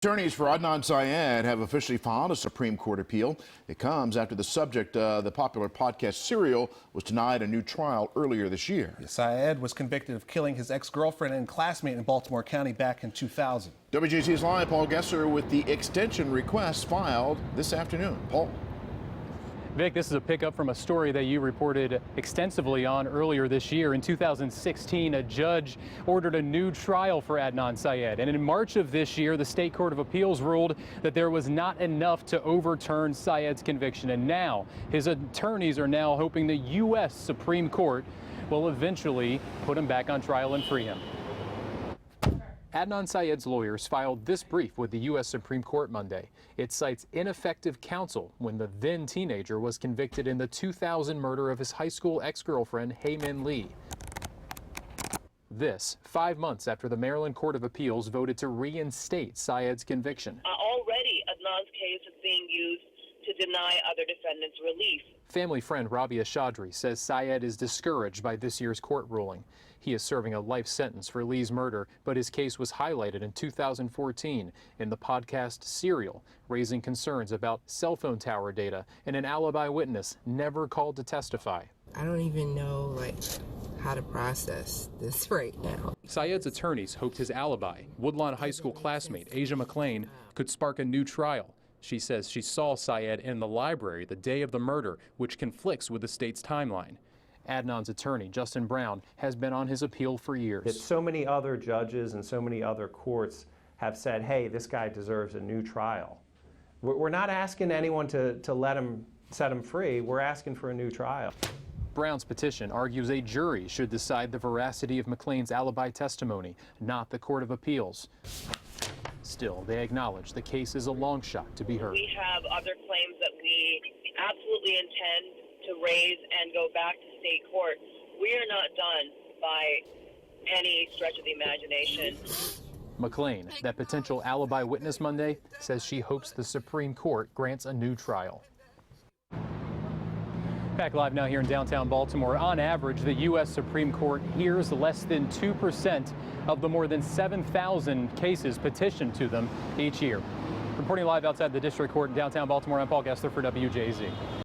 Attorneys for Adnan Syed have officially filed a Supreme Court appeal. It comes after the subject of the popular podcast Serial was denied a new trial earlier this year. Syed was convicted of killing his ex-girlfriend and classmate in Baltimore County back in 2000. WJZ's live Paul Gesser with the extension request filed this afternoon. Paul. Vic, this is a pickup from a story that you reported extensively on earlier this year. In 2016, a judge ordered a new trial for Adnan Syed. And in March of this year, the State Court of Appeals ruled that there was not enough to overturn Syed's conviction. And now his attorneys are now hoping the U.S. Supreme Court will eventually put him back on trial and free him. Adnan Syed's lawyers filed this brief with the U.S. Supreme Court Monday. It cites ineffective counsel when the then teenager was convicted in the 2000 murder of his high school ex-girlfriend, Hae Min Lee. This, 5 months after the Maryland Court of Appeals voted to reinstate Syed's conviction. Already, Adnan's case is being used to deny other defendants relief. Family friend Rabia Chaudhry says Syed is discouraged by this year's court ruling. He is serving a life sentence for Lee's murder, but his case was highlighted in 2014 in the podcast Serial, raising concerns about cell phone tower data and an alibi witness never called to testify. I don't even know how to process this right now. Syed's attorneys hoped his alibi, Woodlawn High School classmate Asia McClain, could spark a new trial. She says she saw Syed in the library the day of the murder, which conflicts with the state's timeline. Adnan's attorney, Justin Brown, has been on his appeal for years. So many other judges and so many other courts have said, hey, this guy deserves a new trial. We're not asking anyone to set him free. We're asking for a new trial. Brown's petition argues a jury should decide the veracity of McClain's alibi testimony, not the Court of Appeals. Still, they acknowledge the case is a long shot to be heard. We have other claims that we absolutely intend to raise and go back to state court. We are not done by any stretch of the imagination. McClain, that potential alibi witness Monday, says she hopes the Supreme Court grants a new trial. Back live now here in downtown Baltimore. On average, the U.S. Supreme Court hears less than 2% of the more than 7,000 cases petitioned to them each year. Reporting live outside the District Court in downtown Baltimore, I'm Paul Gesser for WJZ.